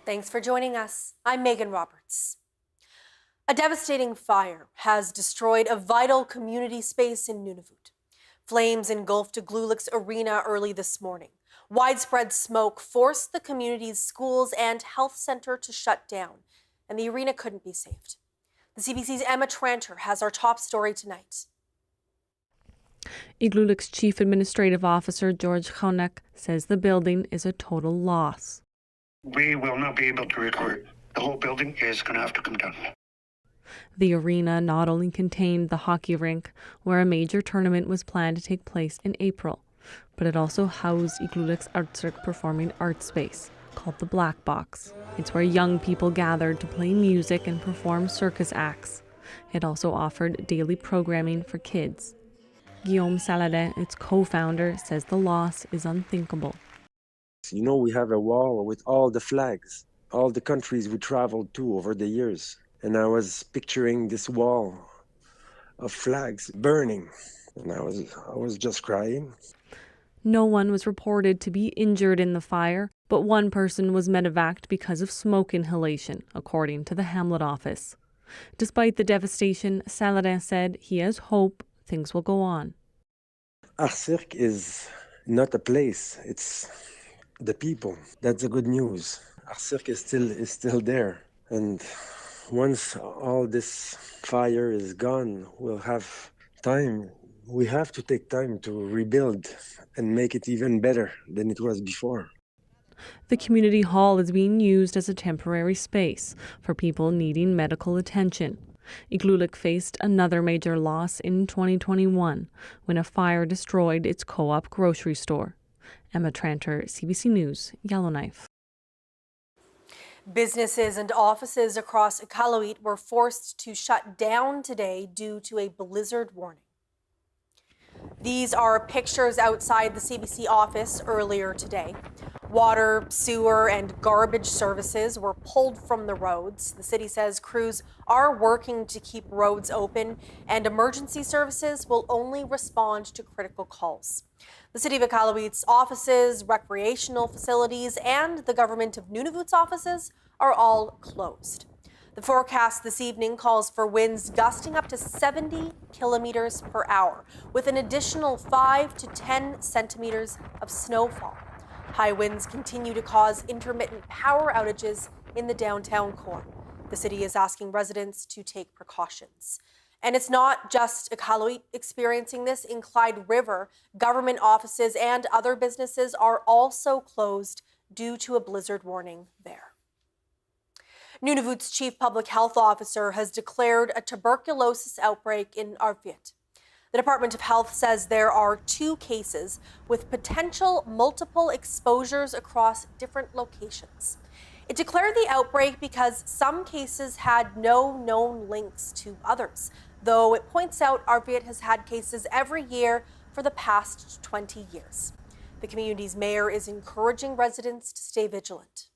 Thanks for joining us. I'm Megan Roberts. A devastating fire has destroyed a vital community space in Nunavut. Flames engulfed Igloolik's arena early this morning. Widespread smoke forced the community's schools and health center to shut down, and the arena couldn't be saved. The CBC's Emma Tranter has our top story tonight. Igloolik's Chief Administrative Officer George Honek says the building is a total loss. We will not be able to recover. The whole building is going to have to come down. The arena not only contained the hockey rink, where a major tournament was planned to take place in April, but it also housed Igloolik's Artsirk performing arts space, called the Black Box. It's where young people gathered to play music and perform circus acts. It also offered daily programming for kids. Guillaume Saladin, its co-founder, says the loss is unthinkable. You know, we have a wall with all the flags, all the countries we traveled to over the years. And I was picturing this wall of flags burning, and I was just crying. No one was reported to be injured in the fire, but one person was medevaced because of smoke inhalation, according to the Hamlet office. Despite the devastation, Saladin said he has hope things will go on. Artsirk is not a place, it's the people. That's the good news. Artsirk is still there, and once all this fire is gone, we'll have time. We have to take time to rebuild and make it even better than it was before. The community hall is being used as a temporary space for people needing medical attention. Igloolik faced another major loss in 2021 when a fire destroyed its co-op grocery store. Emma Tranter, CBC News, Yellowknife. Businesses and offices across Iqaluit were forced to shut down today due to a blizzard warning. These are pictures outside the CBC office earlier today. Water, sewer, and garbage services were pulled from the roads. The city says crews are working to keep roads open, and emergency services will only respond to critical calls. The City of Iqaluit's offices, recreational facilities, and the Government of Nunavut's offices are all closed. The forecast this evening calls for winds gusting up to 70 kilometers per hour, with an additional 5 to 10 centimeters of snowfall. High winds continue to cause intermittent power outages in the downtown core. The city is asking residents to take precautions. And it's not just Iqaluit experiencing this. In Clyde River, government offices and other businesses are also closed due to a blizzard warning there. Nunavut's Chief Public Health Officer has declared a tuberculosis outbreak in Arviat. The Department of Health says there are 2 cases with potential multiple exposures across different locations. It declared the outbreak because some cases had no known links to others, though it points out Arviat has had cases every year for the past 20 years. The community's mayor is encouraging residents to stay vigilant.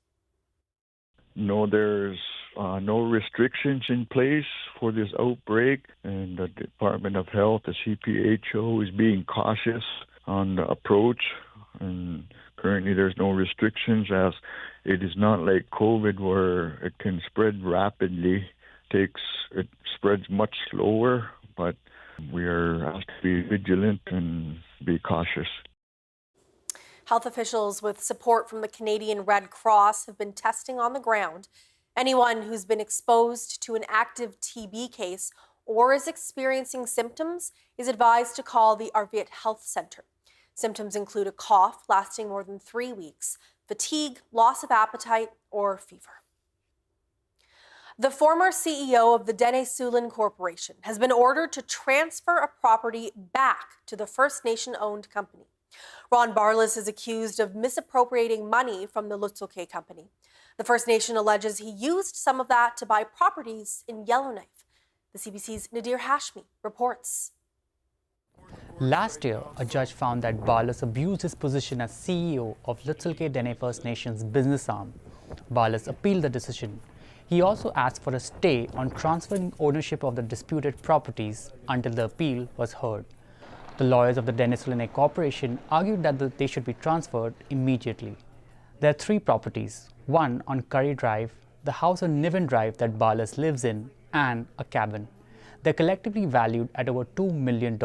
No, there's no restrictions in place for this outbreak, and the Department of Health, the CPHO, is being cautious on the approach. And currently there's no restrictions, as it is not like COVID where it can spread rapidly. It spreads much slower, but we are asked to be vigilant and be cautious. Health officials with support from the Canadian Red Cross have been testing on the ground. Anyone who's been exposed to an active TB case or is experiencing symptoms is advised to call the Arviat Health Centre. Symptoms include a cough lasting more than 3 weeks, fatigue, loss of appetite, or fever. The former CEO of the Dene Sulin Corporation has been ordered to transfer a property back to the First Nation-owned company. Ron Barlas is accused of misappropriating money from the Lutsulke company. The First Nation alleges he used some of that to buy properties in Yellowknife. The CBC's Nadir Hashmi reports. Last year, a judge found that Barlas abused his position as CEO of Lutsulke Dene First Nation's business arm. Barlas appealed the decision. He also asked for a stay on transferring ownership of the disputed properties until the appeal was heard. The lawyers of the Dene Sulin Corporation argued that they should be transferred immediately. There are 3 properties, one on Curry Drive, the house on Niven Drive that Barlas lives in, and a cabin. They're collectively valued at over $2 million.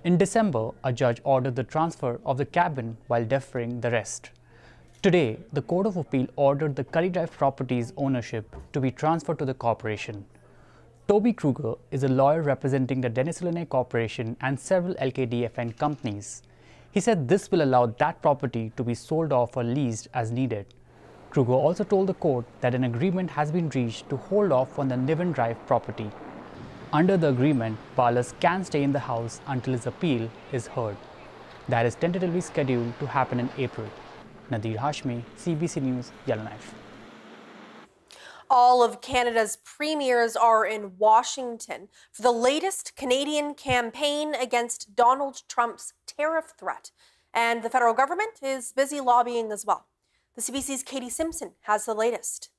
In December, a judge ordered the transfer of the cabin while deferring the rest. Today, the Court of Appeal ordered the Curry Drive property's ownership to be transferred to the corporation. Toby Kruger is a lawyer representing the Dennis-Illinois Corporation and several LKDFN companies. He said this will allow that property to be sold off or leased as needed. Kruger also told the court that an agreement has been reached to hold off on the Niven Drive property. Under the agreement, Barlas can stay in the house until his appeal is heard. That is tentatively scheduled to happen in April. Nadir Hashmi, CBC News, Yellowknife. All of Canada's premiers are in Washington for the latest Canadian campaign against Donald Trump's tariff threat. And the federal government is busy lobbying as well. The CBC's Katie Simpson has the latest.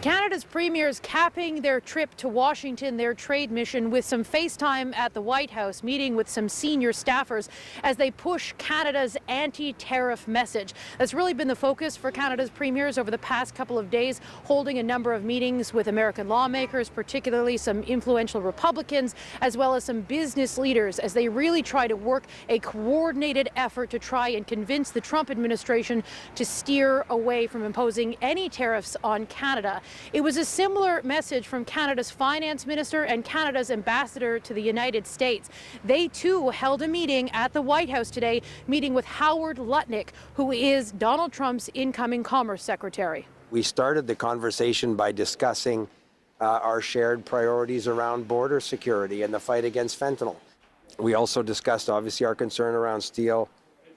Canada's premiers capping their trip to Washington, their trade mission, with some FaceTime at the White House, meeting with some senior staffers as they push Canada's anti-tariff message. That's really been the focus for Canada's premiers over the past couple of days, holding a number of meetings with American lawmakers, particularly some influential Republicans, as well as some business leaders, as they really try to work a coordinated effort to try and convince the Trump administration to steer away from imposing any tariffs on Canada. It was a similar message from Canada's finance minister and Canada's ambassador to the United States. They too held a meeting at the White House today, meeting with Howard Lutnick, who is Donald Trump's incoming Commerce Secretary. We started the conversation by discussing our shared priorities around border security and the fight against fentanyl. We also discussed, obviously, our concern around steel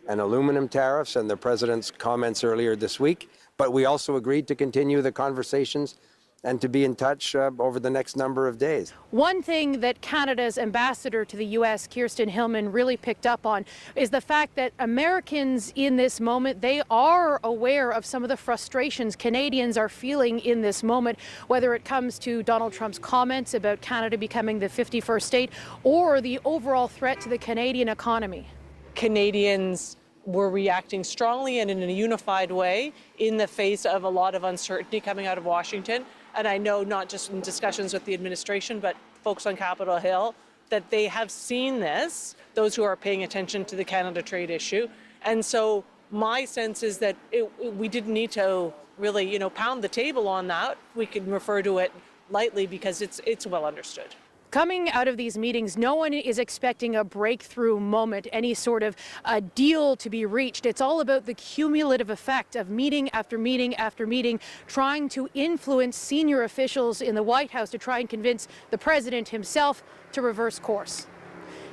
and aluminum tariffs and the president's comments earlier this week. But we also agreed to continue the conversations and to be in touch over the next number of days. One thing that Canada's ambassador to the U.S., Kirsten Hillman, really picked up on is the fact that Americans in this moment, they are aware of some of the frustrations Canadians are feeling in this moment, whether it comes to Donald Trump's comments about Canada becoming the 51st state or the overall threat to the Canadian economy. Canadians were reacting strongly and in a unified way in the face of a lot of uncertainty coming out of Washington. And I know not just in discussions with the administration, but folks on Capitol Hill, that they have seen this, those who are paying attention to the Canada trade issue. And so my sense is that we didn't need to really, pound the table on that. We can refer to it lightly because it's well understood. Coming out of these meetings, no one is expecting a breakthrough moment, any sort of deal to be reached. It's all about the cumulative effect of meeting after meeting after meeting, trying to influence senior officials in the White House to try and convince the president himself to reverse course.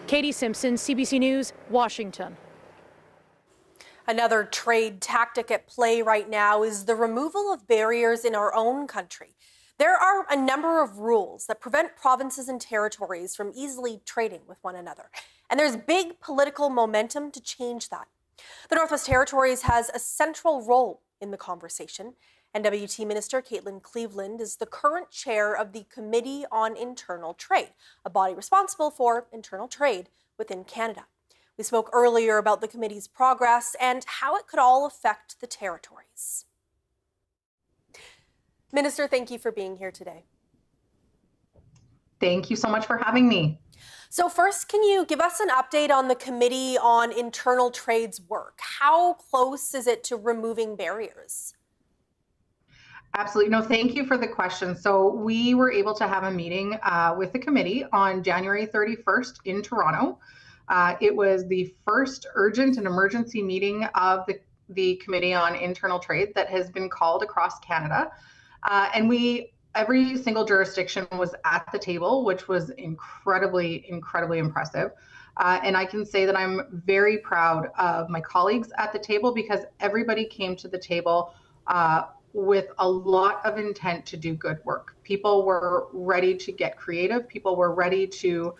Katie Simpson, CBC News, Washington. Another trade tactic at play right now is the removal of barriers in our own country. There are a number of rules that prevent provinces and territories from easily trading with one another. And there's big political momentum to change that. The Northwest Territories has a central role in the conversation. NWT Minister Caitlin Cleveland is the current chair of the Committee on Internal Trade, a body responsible for internal trade within Canada. We spoke earlier about the committee's progress and how it could all affect the territories. Minister, thank you for being here today. Thank you so much for having me. So first, can you give us an update on the Committee on Internal Trade's work? How close is it to removing barriers? Absolutely. No, thank you for the question. So we were able to have a meeting with the committee on January 31st in Toronto. It was the first urgent and emergency meeting of the Committee on Internal Trade that has been called across Canada. And every single jurisdiction was at the table, which was incredibly impressive. And I can say that I'm very proud of my colleagues at the table because everybody came to the table with a lot of intent to do good work. People were ready to get creative. People were ready to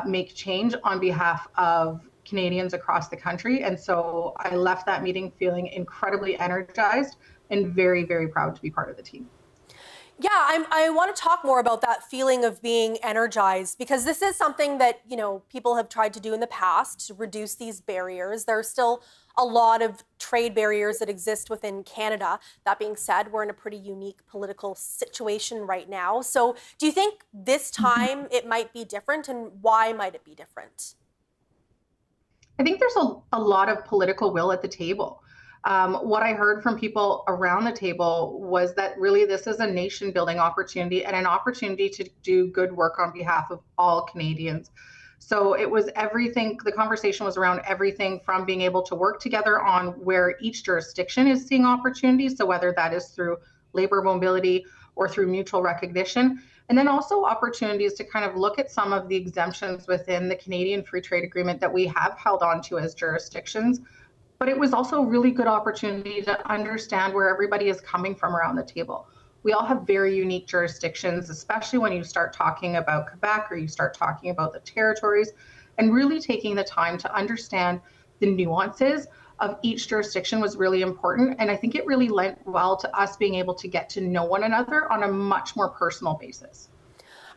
make change on behalf of Canadians across the country. And so I left that meeting feeling incredibly energized and very, very proud to be part of the team. Yeah, I want to talk more about that feeling of being energized, because this is something that, people have tried to do in the past to reduce these barriers. There are still a lot of trade barriers that exist within Canada. That being said, we're in a pretty unique political situation right now. So do you think this time it might be different, and why might it be different? I think there's a lot of political will at the table. What I heard from people around the table was that really this is a nation building opportunity and an opportunity to do good work on behalf of all Canadians. So it was everything, the conversation was around everything from being able to work together on where each jurisdiction is seeing opportunities. So whether that is through labor mobility or through mutual recognition, and then also opportunities to kind of look at some of the exemptions within the Canadian Free Trade Agreement that we have held on to as jurisdictions. But it was also a really good opportunity to understand where everybody is coming from around the table. We all have very unique jurisdictions, especially when you start talking about Quebec or you start talking about the territories, and really taking the time to understand the nuances of each jurisdiction was really important. And I think it really lent well to us being able to get to know one another on a much more personal basis.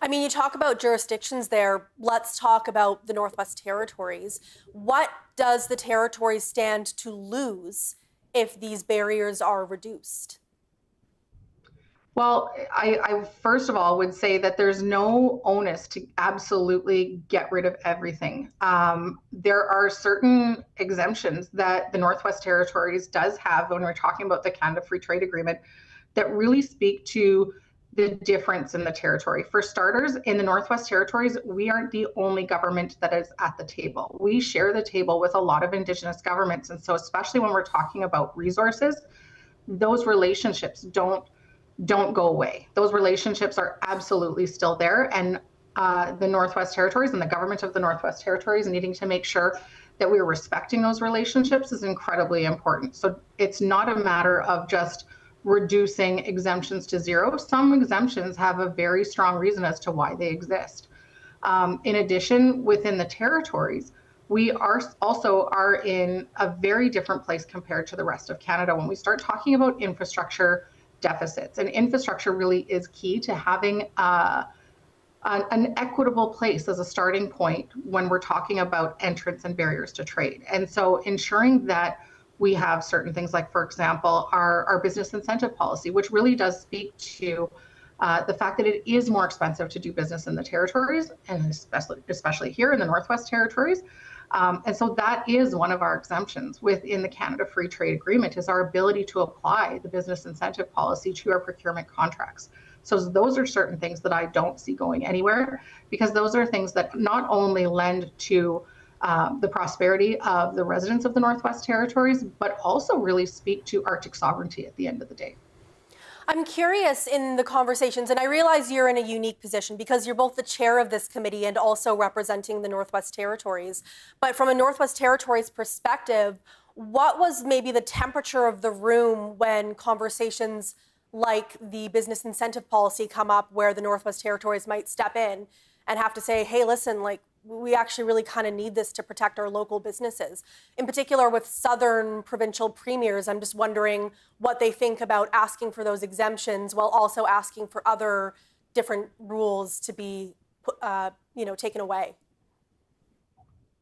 I mean, you talk about jurisdictions there. Let's talk about the Northwest Territories. What does the territories stand to lose if these barriers are reduced? Well, I first of all would say that there's no onus to absolutely get rid of everything. There are certain exemptions that the Northwest Territories does have when we're talking about the Canada Free Trade Agreement that really speak to the difference in the territory. For starters, in the Northwest Territories, we aren't the only government that is at the table. We share the table with a lot of Indigenous governments. And so especially when we're talking about resources, those relationships don't go away. Those relationships are absolutely still there. And the Northwest Territories and the government of the Northwest Territories needing to make sure that we're respecting those relationships is incredibly important. So it's not a matter of just reducing exemptions to zero. Some exemptions have a very strong reason as to why they exist. In addition, within the territories, we also are in a very different place compared to the rest of Canada when we start talking about infrastructure deficits. And infrastructure really is key to having an equitable place as a starting point when we're talking about entrance and barriers to trade. And so ensuring that we have certain things like, for example, our business incentive policy, which really does speak to the fact that it is more expensive to do business in the territories, and especially here in the Northwest Territories. And so that is one of our exemptions within the Canada Free Trade Agreement, is our ability to apply the business incentive policy to our procurement contracts. So those are certain things that I don't see going anywhere, because those are things that not only lend to the prosperity of the residents of the Northwest Territories, but also really speak to Arctic sovereignty at the end of the day. I'm curious in the conversations, and I realize you're in a unique position because you're both the chair of this committee and also representing the Northwest Territories. But from a Northwest Territories perspective, what was maybe the temperature of the room when conversations like the business incentive policy come up, where the Northwest Territories might step in and have to say, hey, listen, like, we actually really kind of need this to protect our local businesses. In particular, with Southern provincial premiers, I'm just wondering what they think about asking for those exemptions while also asking for other different rules to be, taken away.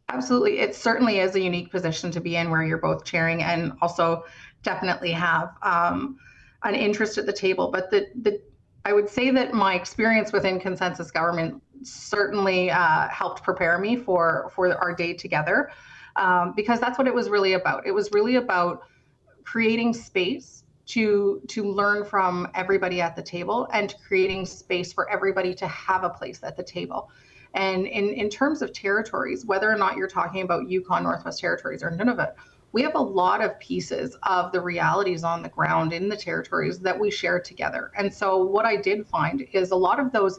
Absolutely. It certainly is a unique position to be in, where you're both chairing and also definitely have an interest at the table. But I would say that my experience within consensus government certainly helped prepare me for our day together, because that's what it was really about. It was really about creating space to learn from everybody at the table, and creating space for everybody to have a place at the table. And in terms of territories, whether or not you're talking about Yukon, Northwest Territories, or Nunavut, we have a lot of pieces of the realities on the ground in the territories that we share together. And so what I did find is a lot of those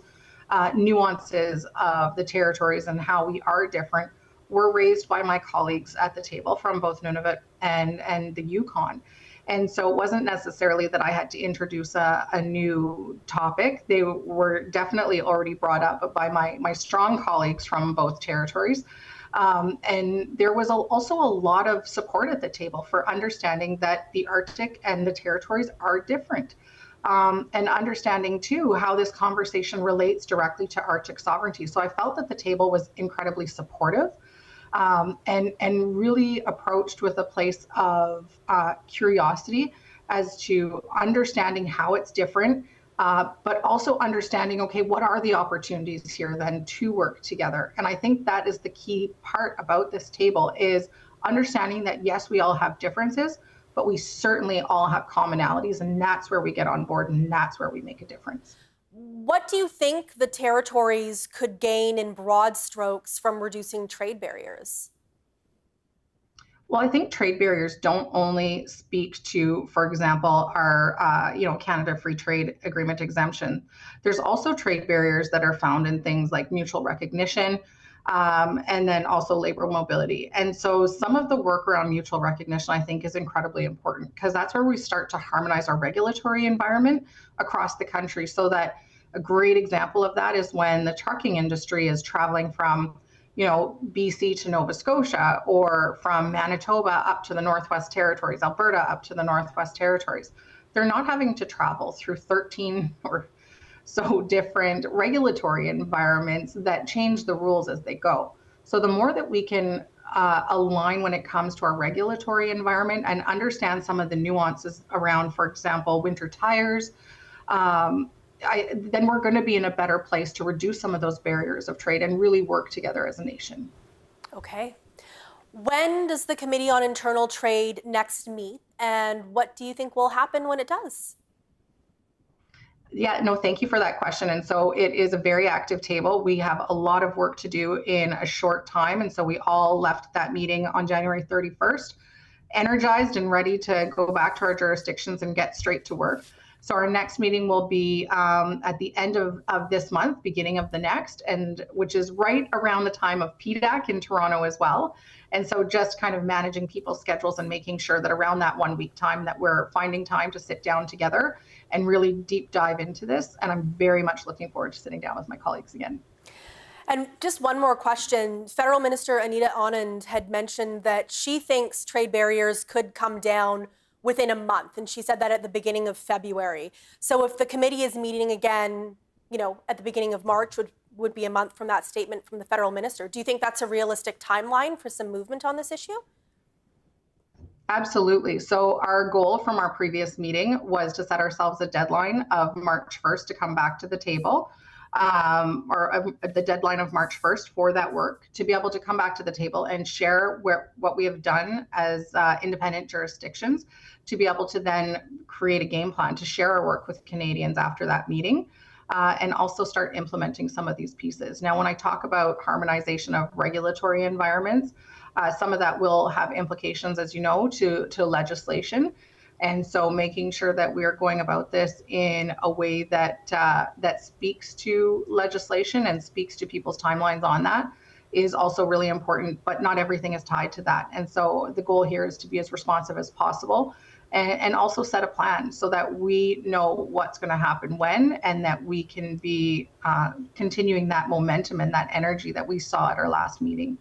nuances of the territories and how we are different were raised by my colleagues at the table from both Nunavut and the Yukon. And so it wasn't necessarily that I had to introduce a new topic. They were definitely already brought up by my strong colleagues from both territories. And there was also a lot of support at the table for understanding that the Arctic and the territories are different. and understanding too how this conversation relates directly to Arctic sovereignty. So I felt that the table was incredibly supportive, and really approached with a place of curiosity as to understanding how it's different, but also understanding, okay, what are the opportunities here then to work together? And I think that is the key part about this table, is understanding that yes, we all have differences, but we certainly all have commonalities, and that's where we get on board, and that's where we make a difference. What do you think the territories could gain in broad strokes from reducing trade barriers? Well, I think trade barriers don't only speak to, for example, our Canada Free Trade Agreement exemption. There's also trade barriers that are found in things like mutual recognition, and then also labor mobility. And so some of the work around mutual recognition, I think, is incredibly important, because that's where we start to harmonize our regulatory environment across the country. So that a great example of that is when the trucking industry is traveling from BC to Nova Scotia, or from Manitoba up to the Northwest Territories, Alberta up to the Northwest Territories. They're not having to travel through 13 or so different regulatory environments that change the rules as they go. So the more that we can align when it comes to our regulatory environment and understand some of the nuances around, for example, winter tires, then we're going to be in a better place to reduce some of those barriers of trade and really work together as a nation. Okay. When does the Committee on Internal Trade next meet, and what do you think will happen when it does? Yeah, no, thank you for that question. And so it is a very active table. We have a lot of work to do in a short time. And so we all left that meeting on January 31st, energized and ready to go back to our jurisdictions and get straight to work. So our next meeting will be at the end of this month, beginning of the next, and which is right around the time of PDAC in Toronto as well. And so just kind of managing people's schedules and making sure that around that 1 week time that we're finding time to sit down together and really deep dive into this. And I'm very much looking forward to sitting down with my colleagues again. And just one more question. Federal Minister Anita Anand had mentioned that she thinks trade barriers could come down within a month, and she said that at the beginning of February. So if the committee is meeting again, at the beginning of March, would be a month from that statement from the federal minister. Do you think that's a realistic timeline for some movement on this issue? Absolutely. So our goal from our previous meeting was to set ourselves a deadline of March 1st to come back to the table, or the deadline of March 1st for that work, to be able to come back to the table and share what we have done as independent jurisdictions, to be able to then create a game plan to share our work with Canadians after that meeting, and also start implementing some of these pieces. Now, when I talk about harmonization of regulatory environments, some of that will have implications, as you know, to legislation. And so making sure that we are going about this in a way that that speaks to legislation and speaks to people's timelines on that is also really important, but not everything is tied to that. And so the goal here is to be as responsive as possible, and also set a plan so that we know what's going to happen when, and that we can be continuing that momentum and that energy that we saw at our last meeting.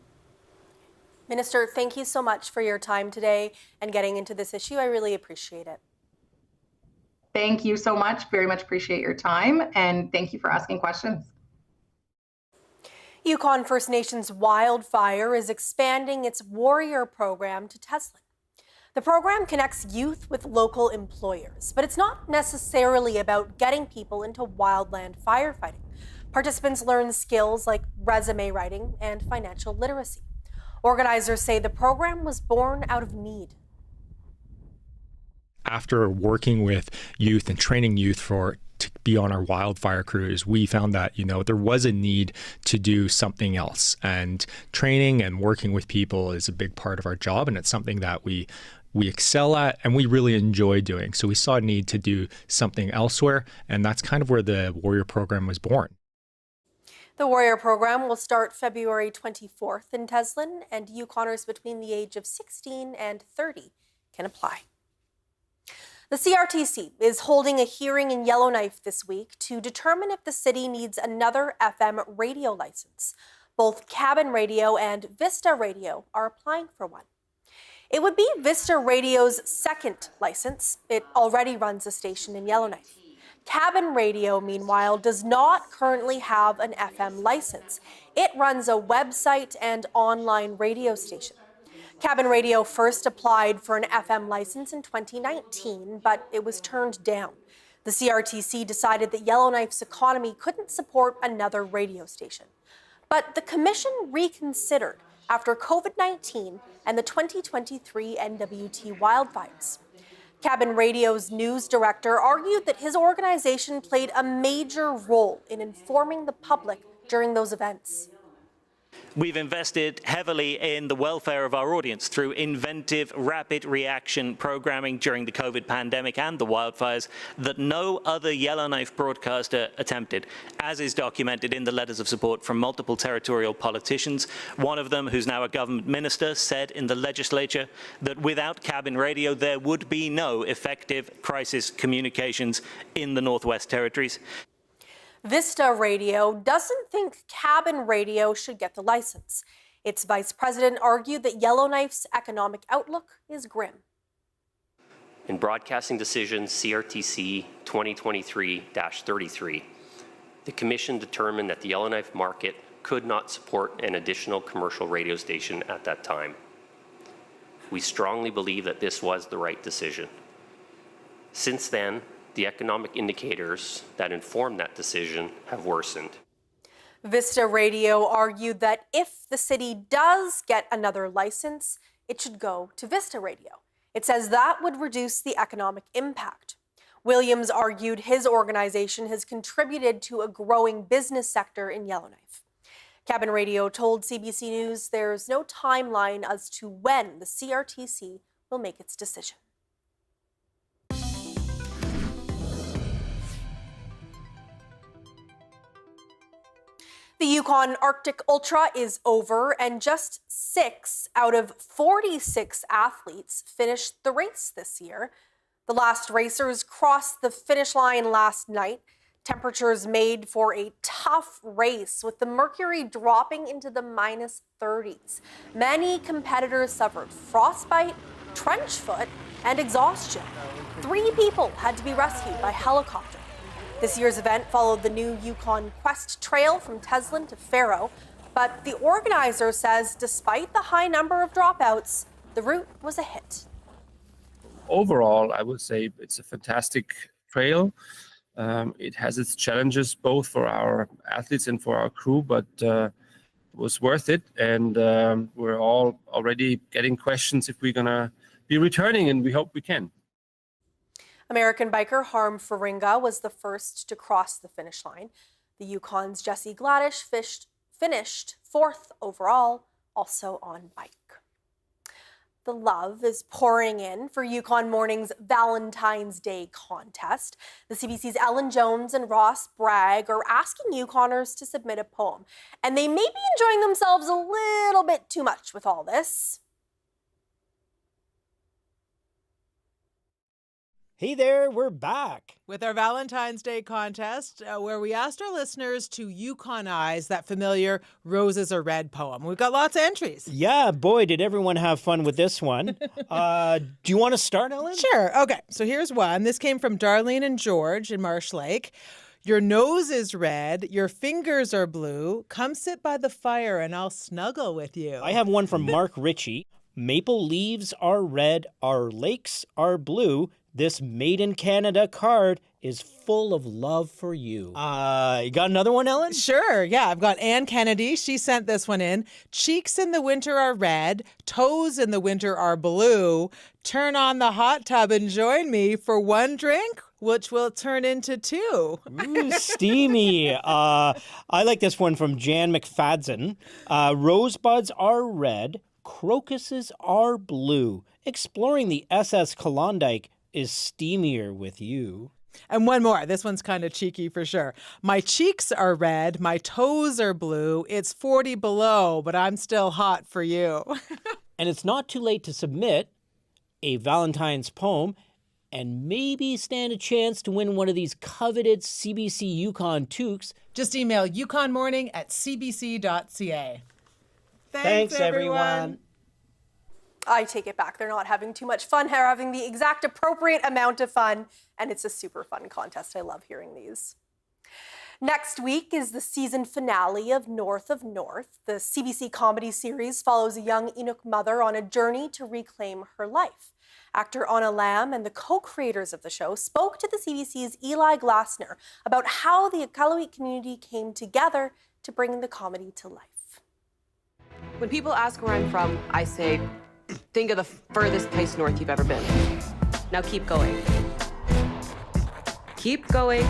Minister, thank you so much for your time today and getting into this issue. I really appreciate it. Thank you so much. Very much appreciate your time, and thank you for asking questions. Yukon First Nations Wildfire is expanding its Warrior program to Teslin. The program connects youth with local employers, but it's not necessarily about getting people into wildland firefighting. Participants learn skills like resume writing and financial literacy. Organizers say the program was born out of need. After working with youth and training youth to be on our wildfire crews, we found that, there was a need to do something else. And training and working with people is a big part of our job, and it's something that we excel at and we really enjoy doing. So we saw a need to do something elsewhere, and that's kind of where the Warrior program was born. The Warrior program will start February 24th in Teslin, and Yukoners between the age of 16 and 30 can apply. The CRTC is holding a hearing in Yellowknife this week to determine if the city needs another FM radio license. Both Cabin Radio and Vista Radio are applying for one. It would be Vista Radio's second license. It already runs a station in Yellowknife. Cabin Radio, meanwhile, does not currently have an FM license. It runs a website and online radio station. Cabin Radio first applied for an FM license in 2019, but it was turned down. The CRTC decided that Yellowknife's economy couldn't support another radio station. But the commission reconsidered after COVID-19 and the 2023 NWT wildfires. Cabin Radio's news director argued that his organization played a major role in informing the public during those events. We've invested heavily in the welfare of our audience through inventive, rapid reaction programming during the COVID pandemic and the wildfires that no other Yellowknife broadcaster attempted, as is documented in the letters of support from multiple territorial politicians. One of them, who's now a government minister, said in the legislature that without Cabin Radio, there would be no effective crisis communications in the Northwest Territories. Vista Radio doesn't think Cabin Radio should get the license. Its vice president argued that Yellowknife's economic outlook is grim. In Broadcasting Decision CRTC 2023-33, the Commission determined that the Yellowknife market could not support an additional commercial radio station at that time. We strongly believe that this was the right decision. Since then, the economic indicators that informed that decision have worsened. Vista Radio argued that if the city does get another license, it should go to Vista Radio. It says that would reduce the economic impact. Williams argued his organization has contributed to a growing business sector in Yellowknife. Cabin Radio told CBC News there's no timeline as to when the CRTC will make its decision. The Yukon Arctic Ultra is over, and just 6 out of 46 athletes finished the race this year. The last racers crossed the finish line last night. Temperatures made for a tough race, with the mercury dropping into the -30s. Many competitors suffered frostbite, trench foot, and exhaustion. 3 people had to be rescued by helicopter. This year's event followed the new Yukon Quest Trail from Teslin to Faro, but the organizer says despite the high number of dropouts, the route was a hit. Overall, I would say it's a fantastic trail. It has its challenges both for our athletes and for our crew, but it was worth it. And we're all already getting questions if we're going to be returning, and we hope we can. American biker Harm Faringa was the first to cross the finish line. The Yukon's Jesse Gladish finished 4th overall, also on bike. The love is pouring in for Yukon Morning's Valentine's Day contest. The CBC's Ellen Jones and Ross Bragg are asking Yukoners to submit a poem, and they may be enjoying themselves a little bit too much with all this. Hey there, we're back with our Valentine's Day contest where we asked our listeners to Yukonize that familiar Roses Are Red poem. We've got lots of entries. Yeah, boy, did everyone have fun with this one. Do you want to start, Ellen? Sure. Okay, so here's one. This came from Darlene and George in Marsh Lake. Your nose is red, your fingers are blue. Come sit by the fire and I'll snuggle with you. I have one from Mark Ritchie. Maple leaves are red, our lakes are blue. This Made in Canada card is full of love for you. You got another one, Ellen? Sure, yeah. I've got Ann Kennedy. She sent this one in. Cheeks in the winter are red. Toes in the winter are blue. Turn on the hot tub and join me for one drink, which will turn into 2. Ooh, steamy. I like this one from Jan McFadden. Rosebuds are red. Crocuses are blue. Exploring the SS Klondike is steamier with you. And one more. This one's kind of cheeky for sure. My cheeks are red. My toes are blue. It's 40 below, but I'm still hot for you. And it's not too late to submit a Valentine's poem and maybe stand a chance to win one of these coveted CBC Yukon toques. Just email yukonmorning@cbc.ca. Thanks everyone. I take it back. They're not having too much fun. They're having the exact appropriate amount of fun, and it's a super fun contest. I love hearing these. Next week is the season finale of North of North. The CBC comedy series follows a young Inuk mother on a journey to reclaim her life. Actor Anna Lam and the co-creators of the show spoke to the CBC's Eli Glasner about how the Iqaluit community came together to bring the comedy to life. When people ask where I'm from, I say, think of the furthest place north you've ever been. Now keep going. Keep going.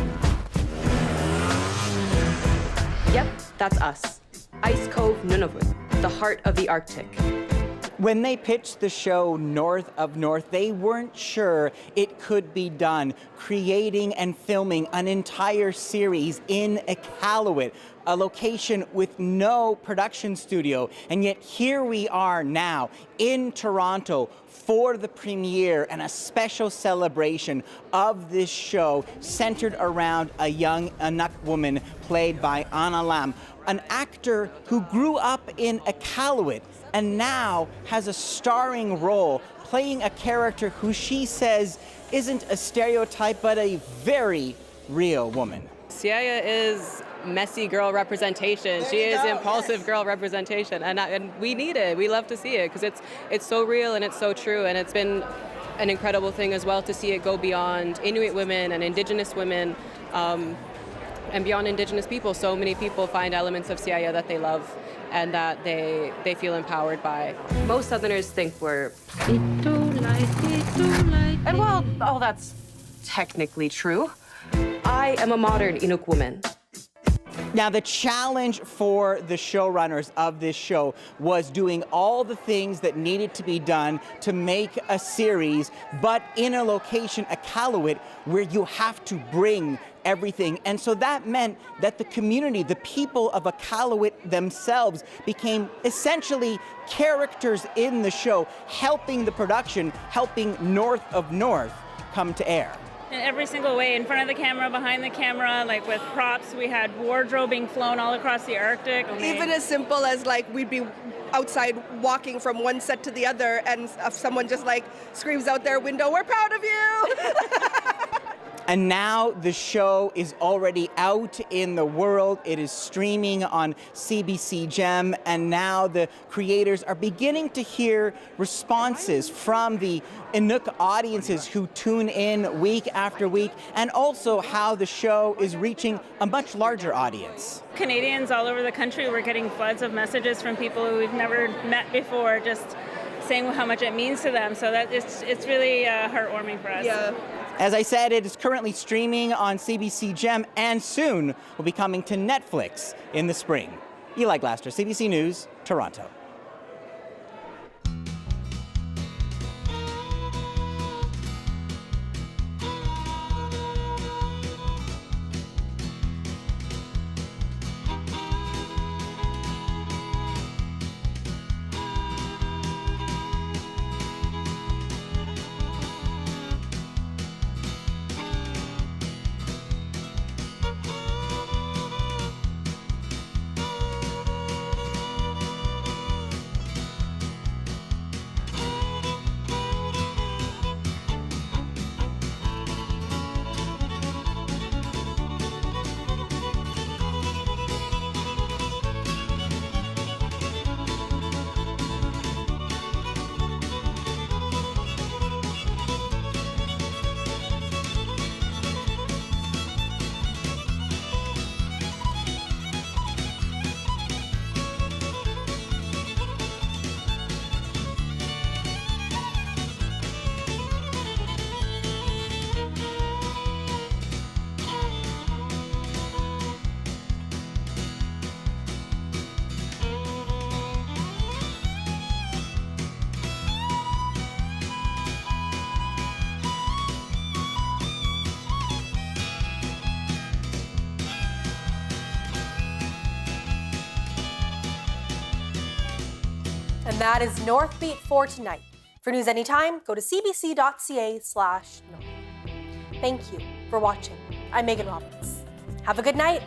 Yep, that's us. Ice Cove, Nunavut, the heart of the Arctic. When they pitched the show North of North, they weren't sure it could be done, creating and filming an entire series in Iqaluit, a location with no production studio. And yet here we are now in Toronto for the premiere and a special celebration of this show centered around a young Inuk woman played by Anna Lam, an actor who grew up in Iqaluit and now has a starring role playing a character who she says isn't a stereotype but a very real woman. Siaya is messy girl representation. She is impulsive girl representation, and we need it. We love to see it because it's so real and it's so true, and it's been an incredible thing as well to see it go beyond Inuit women and Indigenous women and beyond Indigenous people. So many people find elements of Siaya that they love and that they feel empowered by. Most Southerners think we're and while all that's technically true, I am a modern Inuk woman. Now, the challenge for the showrunners of this show was doing all the things that needed to be done to make a series, but in a location, Iqaluit, where you have to bring everything. And so that meant that the community, the people of Iqaluit themselves, became essentially characters in the show, helping the production, helping North of North come to air. In every single way, in front of the camera, behind the camera, like with props, we had wardrobe being flown all across the Arctic. Even as simple as like we'd be outside walking from one set to the other and someone just like screams out their window, "We're proud of you!" And now the show is already out in the world. It is streaming on CBC Gem, and now the creators are beginning to hear responses from the Inuk audiences who tune in week after week, and also how the show is reaching a much larger audience. Canadians all over the country were getting floods of messages from people who we've never met before, just saying how much it means to them. So that it's really heartwarming for us. Yeah. As I said, it is currently streaming on CBC Gem and soon will be coming to Netflix in the spring. Eli Glasner, CBC News, Toronto. And that is Northbeat for tonight. For news anytime, go to cbc.ca/north. Thank you for watching. I'm Megan Roberts. Have a good night.